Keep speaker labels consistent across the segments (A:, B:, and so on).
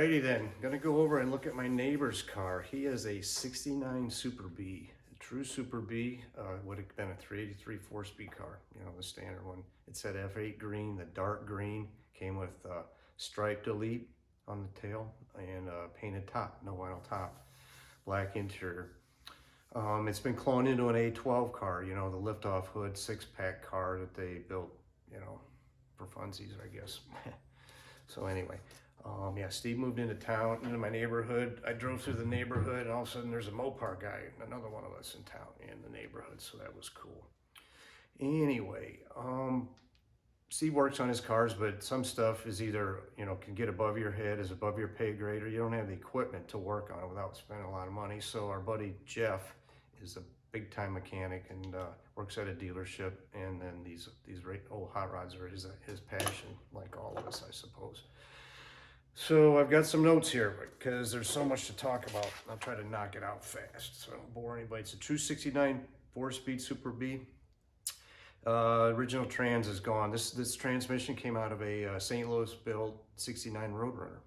A: Alrighty then, gonna go over and look at my neighbor's car. He has a 69 Superbee, a true Superbee. Would have been a 383 4-speed car, you know, the standard one. It said F8 green, the dark green, came with striped Elite on the tail and painted top, no vinyl top, black interior. It's been cloned into an A12 car, you know, the lift-off hood 6-pack car that they built, you know, for funsies, I guess. So anyway, yeah, Steve moved into town, into my neighborhood. I drove through the neighborhood, and all of a sudden there's a Mopar guy, another one of us in town, in the neighborhood, so that was cool. Anyway, Steve works on his cars, but some stuff is either, you know, can get above your head, is above your pay grade, or you don't have the equipment to work on it without spending a lot of money. So our buddy Jeff is a big-time mechanic and works at a dealership, and then these old hot rods are his passion, like all of us, I suppose. So I've got some notes here because there's so much to talk about. I'll try to knock it out fast so I don't bore anybody. It's a true 69 4-speed Superbee. Original trans is gone. This transmission came out of a St. Louis built 69 Roadrunner.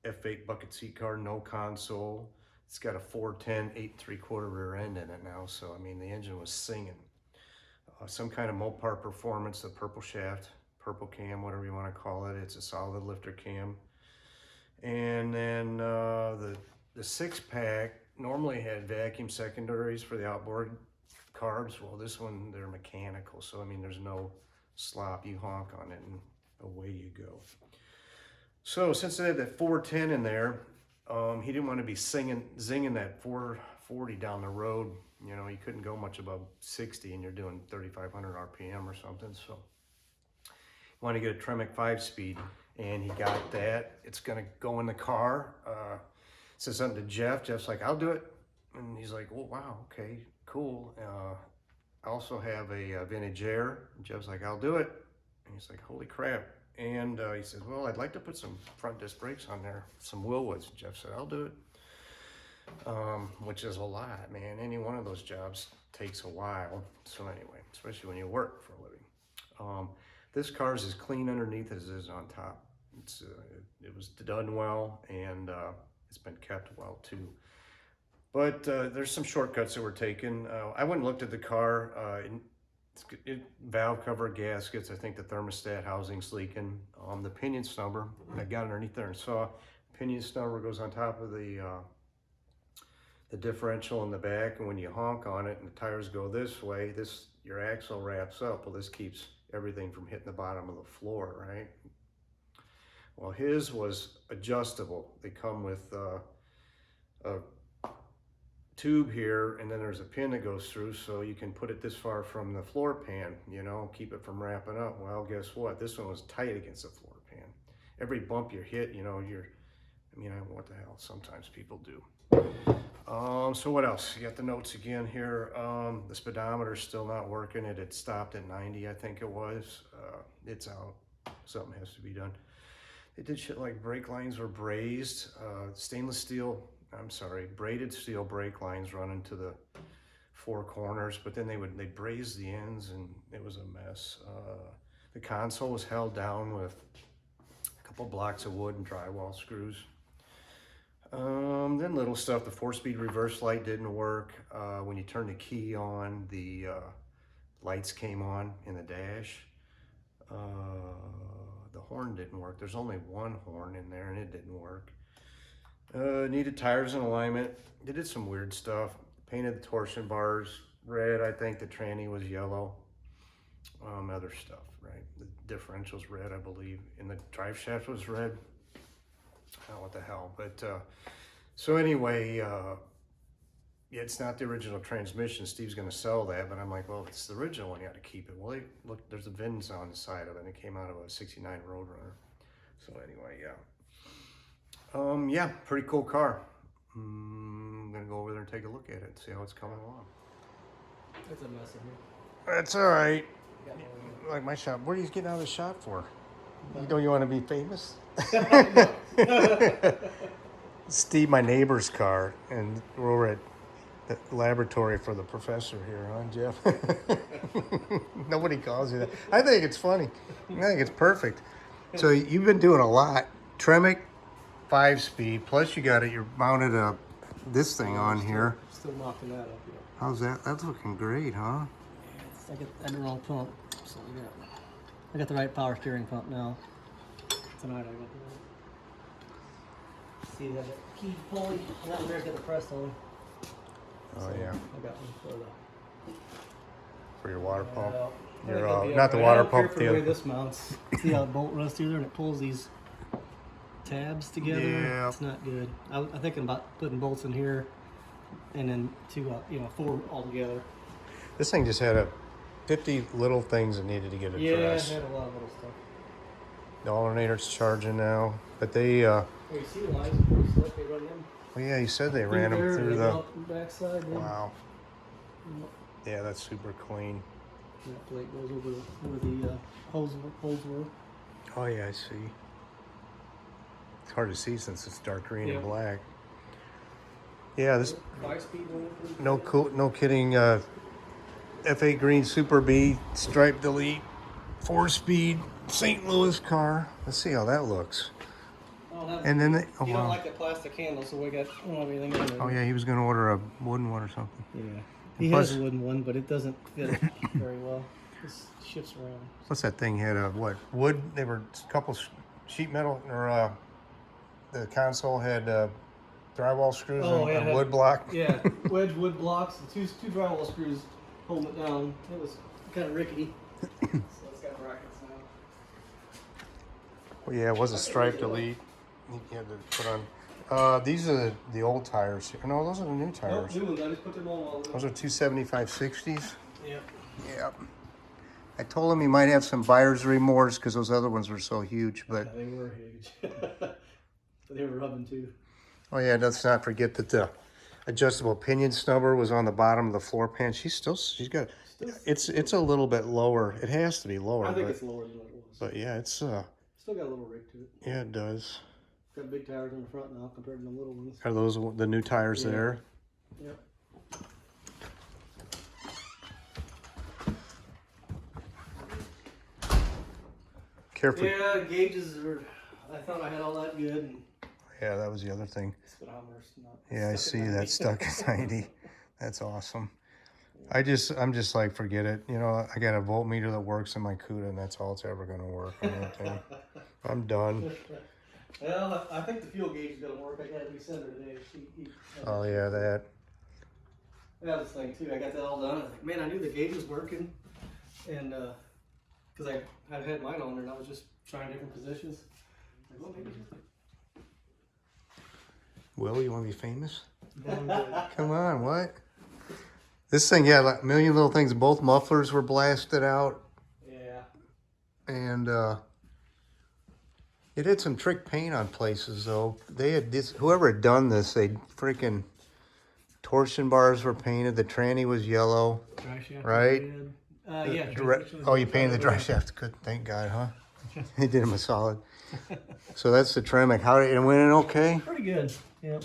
A: F8 bucket seat car, no console. It's got a 410 8¾ rear end in it now, so I mean the engine was singing. Some kind of Mopar performance, the purple shaft, purple cam, whatever you want to call it. It's a solid lifter cam. And then the 6-pack normally had vacuum secondaries for the outboard carbs. Well, this one, they're mechanical, so I mean there's no slop. You honk on it and away you go. So since they had that 410 in there, he didn't want to be zinging that 440 down the road. You know, he couldn't go much above 60 and you're doing 3,500 RPM or something. So he wanted to get a Tremec 5-speed, and he got that. It's going to go in the car. Said something to Jeff. Jeff's like, I'll do it. And he's like, oh, wow, okay, cool. I also have a vintage air. And Jeff's like, I'll do it. And he's like, holy crap. And he says, well, I'd like to put some front disc brakes on there, some Willwoods. And Jeff said, I'll do it. Which is a lot, man. Any one of those jobs takes a while. So anyway, especially when you work for a living. This car is as clean underneath as it is on top. It was done well, and it's been kept well too. But there's some shortcuts that were taken. I went and looked at the car. Valve cover gaskets. I think the thermostat housing's leaking. The pinion snubber, I got underneath there and saw pinion snubber goes on top of the differential in the back, and when you honk on it and the tires go this way, your axle wraps up. Well, this keeps everything from hitting the bottom of the floor, right? Well, his was adjustable. They come with a tube here, and then there's a pin that goes through, so you can put it this far from the floor pan, you know, keep it from wrapping up. Well, guess what? This one was tight against the floor pan. Every bump you hit, you know, what the hell? Sometimes people do. So what else? You got the notes again here. The speedometer's still not working. It had stopped at 90, I think it was. It's out. Something has to be done. They did shit like brake lines were brazed. Braided steel brake lines run into the 4 corners, but then they braze the ends, and it was a mess. The console was held down with a couple blocks of wood and drywall screws. Then little stuff, the 4-speed reverse light didn't work. When you turn the key on, the lights came on in the dash. The horn didn't work. There's only one horn in there, and it didn't work. Needed tires in alignment. They did some weird stuff. Painted the torsion bars red. I think the tranny was yellow. Other stuff, right? The differential's red, I believe. And the drive shaft was red. Oh, what the hell. But, so anyway, yeah, it's not the original transmission. Steve's going to sell that, but I'm like, well, if it's the original one, you got to keep it. Well, look, there's a VINs on the side of it, and it came out of a 69 Roadrunner. So anyway, yeah. Yeah, pretty cool car. I'm gonna go over there and take a look at it and see how it's coming along.
B: It's a mess in here.
A: That's all right. Like my shop. What are you getting out of the shop for? You want to be famous? Steve, my neighbor's car, and we're over at the laboratory for the professor here, huh, Jeff? Nobody calls you that. I think it's funny. I think it's perfect. So you've been doing a lot. Tremec 5-speed, plus you got it, you're mounted this thing on here.
B: Still knocking that up, yeah.
A: How's that? That's looking great, huh?
B: I got the wrong pump, so I got the right power steering pump now. Tonight I got the right. See that key pulley? That one there's got the press on.
A: Oh
B: So
A: yeah,
B: I got one
A: for your water pump.
B: I
A: Your
B: think I'll be
A: not the
B: alright.
A: water
B: I don't care
A: pump,
B: for the way
A: the
B: this mounts. See how the bolt runs through there and it pulls these tabs together?
A: Yeah.
B: It's not good. I'm thinking about putting bolts in here and then two, 4 all together.
A: This thing just had 50 little things that needed to get
B: Yeah,
A: addressed.
B: it had a lot of little stuff.
A: The alternator's charging now, but they,
B: Oh, you see the lines are pretty slick. They run them
A: well, yeah, you said they ran them
B: there,
A: through
B: and
A: the.
B: out the backside. Then.
A: Wow.
B: Yep.
A: Yeah, that's super clean.
B: That plate goes over where the holes were.
A: Oh yeah, I see. It's hard to see since it's dark green
B: Yeah.
A: and black. Yeah, this
B: 5-speed one.
A: no kidding. F8 green Superbee stripe delete 4-speed St. Louis car. Let's see how that looks. And then they, oh
B: You
A: wow.
B: don't like the plastic handle, so we don't have anything in there.
A: Oh yeah, he was gonna order a wooden one or something.
B: Yeah. He
A: Plus-
B: has a wooden one, but it doesn't fit very well. It shifts around.
A: Plus that thing had a what wood? They were a couple sheet metal, or the console had drywall screws
B: Oh,
A: and
B: yeah,
A: a wood block.
B: Yeah, wedge wood blocks and two drywall screws holding it down. It was kind of rickety. So it's got brackets now.
A: Well, yeah, it was a stripe delete. You had to put on. These are the old tires here. No, those are the new
B: Nope,
A: tires.
B: new ones. I just put them on all
A: Those are 275/60s.
B: Yeah.
A: Yep. I told him he might have some buyer's remorse because those other ones were so huge, but
B: Yeah, they were huge. But they were rubbing too.
A: oh yeah, let's not forget that the adjustable pinion snubber was on the bottom of the floor pan. She's got it's a little bit lower. It has to be lower.
B: I think
A: but,
B: it's lower than what it was.
A: but yeah, it's
B: Still got a little rig to it.
A: yeah, it does.
B: Got big tires in the front now compared to the little ones.
A: Are those the new tires
B: Yeah.
A: there?
B: Yep.
A: Careful.
B: Yeah, gauges are. I thought I had all that good, and
A: Yeah, that was the other thing.
B: speedometer's not.
A: Yeah, I
B: stuck
A: see
B: at
A: that
B: 90.
A: stuck at 90. That's awesome. I'm just like, forget it. You know, I got a voltmeter that works in my CUDA, and that's all it's ever going to work on that thing. I'm done.
B: Well, I think the fuel gauge is gonna work. I got it resend her today.
A: Oh yeah, that.
B: Yeah, this thing too. I got that all done. I was like, man, I knew the gauge was working, and because I had mine on there, and I was just trying different positions. Like, well, maybe
A: Will, you want to be famous?
B: just
A: Come on, what? This thing had like a million little things. Both mufflers were blasted out,
B: yeah.
A: and it had some trick paint on places though. They had this. Whoever had done this, they freaking torsion bars were painted. The tranny was yellow.
B: Dry shaft.
A: Right?
B: Yeah.
A: Oh, you painted the dry shaft. Good, thank God, huh? He did him a solid. So that's the Tremec. How did it went in? Okay.
B: Pretty good. Yep.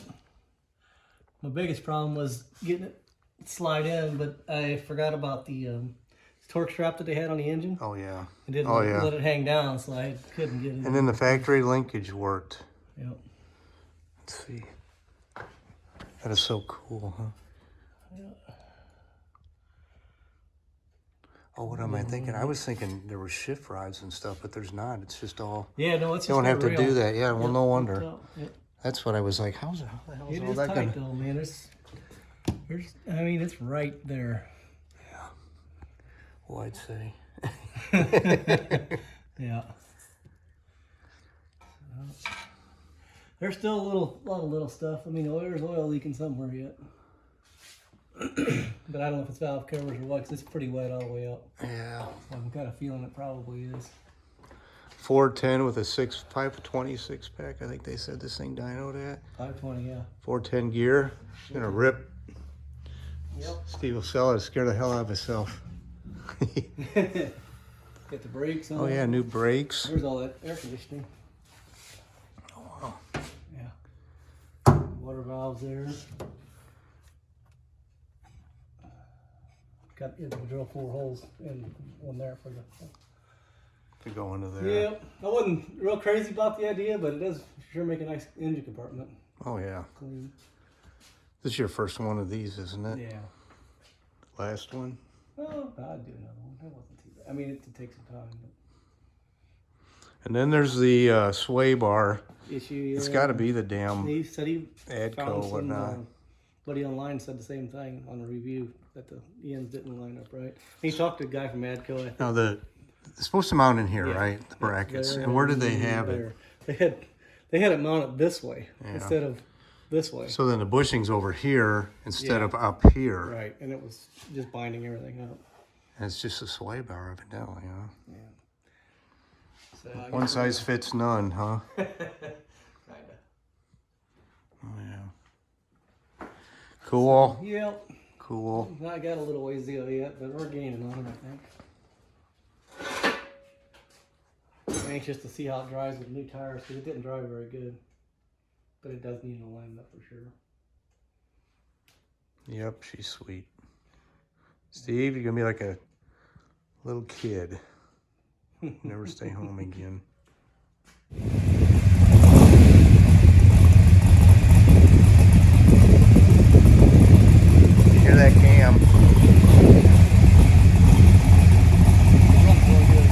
B: My biggest problem was getting it slide in, but I forgot about the torque strap that they had on the engine.
A: Oh yeah.
B: I didn't
A: Oh, yeah.
B: let it hang down, so I couldn't get it.
A: And then the factory linkage worked.
B: Yep.
A: Let's see. That is so cool, huh?
B: Yeah.
A: Oh, what am I thinking? I was thinking there were shift rods and stuff, but there's not. It's just all.
B: Yeah, no, it's
A: You
B: just
A: don't have to
B: real.
A: do that. Yeah, well,
B: Yep,
A: no wonder.
B: hooked up. Yep.
A: That's what I was like. How the hell is
B: It
A: all
B: is
A: that
B: tight
A: gonna?
B: though, man. I mean, it's right there.
A: Well, I'd say.
B: Yeah. There's still a lot of little stuff. I mean, there's oil leaking somewhere yet. But I don't know if it's valve covers or what, 'cause it's pretty wet all the way up.
A: Yeah.
B: I'm kind of feeling it probably is.
A: 410 with a 520 6-pack. I think they said this thing dynoed at.
B: 520, yeah.
A: 410 gear. It's gonna rip.
B: Yep.
A: Steve will sell it. Scare the hell out of himself.
B: Get the brakes on.
A: Oh yeah, new brakes.
B: There's all that air conditioning.
A: Oh wow.
B: Yeah. Water valves there. Got to drill 4 holes in one there for the
A: to go into there.
B: Yeah, I wasn't real crazy about the idea, but it does sure make a nice engine compartment.
A: Oh yeah.
B: Clean.
A: This is your first one of these, isn't it?
B: Yeah.
A: Last one?
B: Oh, I'd do another one. That wasn't too bad. I mean, it takes some time. But...
A: And then there's the sway bar.
B: issue. Yeah.
A: It's got to be the damn
B: He said he
A: Adco
B: found some.
A: whatnot.
B: Buddy online said the same thing on a review that the ends didn't line up right. He talked to a guy from Adco. I think.
A: Now it's supposed to mount in here,
B: Yeah.
A: right? The brackets.
B: There,
A: And where did they have it?
B: there. They had it mounted this way
A: Yeah.
B: instead of this way.
A: So then the bushing's over here instead
B: Yeah.
A: of up here.
B: Right, and it was just binding everything up.
A: And it's just a sway bar, evidently, huh?
B: Yeah. So I
A: One
B: guess
A: size fits none, huh?
B: Kinda.
A: Oh, yeah. Cool.
B: Yep.
A: Cool.
B: I got a little ways to go yet, but we're gaining on it, I think. I'm anxious to see how it drives with new tires because it didn't drive very good. But it does need an alignment for sure.
A: Yep, she's sweet. Steve, you're going to be like a little kid. Never stay home again. You hear that cam?
B: Runs really good.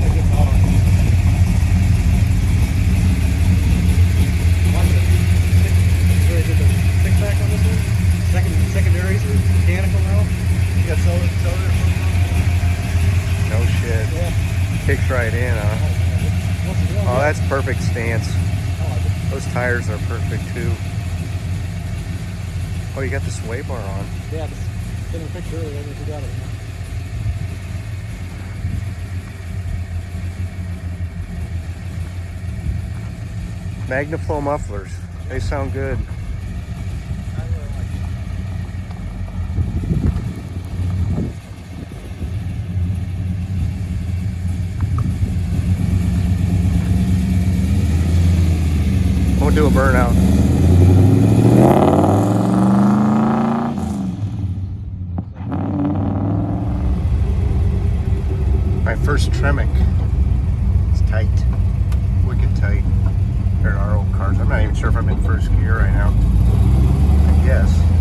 B: Like it's on. Really did the six pack on this one. Secondaries are mechanical now. You got solar
A: No shit.
B: Yeah.
A: Kicks right in, huh?
B: What's it doing?
A: Oh, that's perfect stance.
B: I like it.
A: Those tires are perfect too. Oh, you got the sway bar on.
B: Yeah, just sent a picture earlier. I forgot it.
A: Magnaflow mufflers. They sound good. We'll do a burnout. My first Tremec. It's tight. Wicked tight. Compared to our old cars. I'm not even sure if I'm in first gear right now. I guess.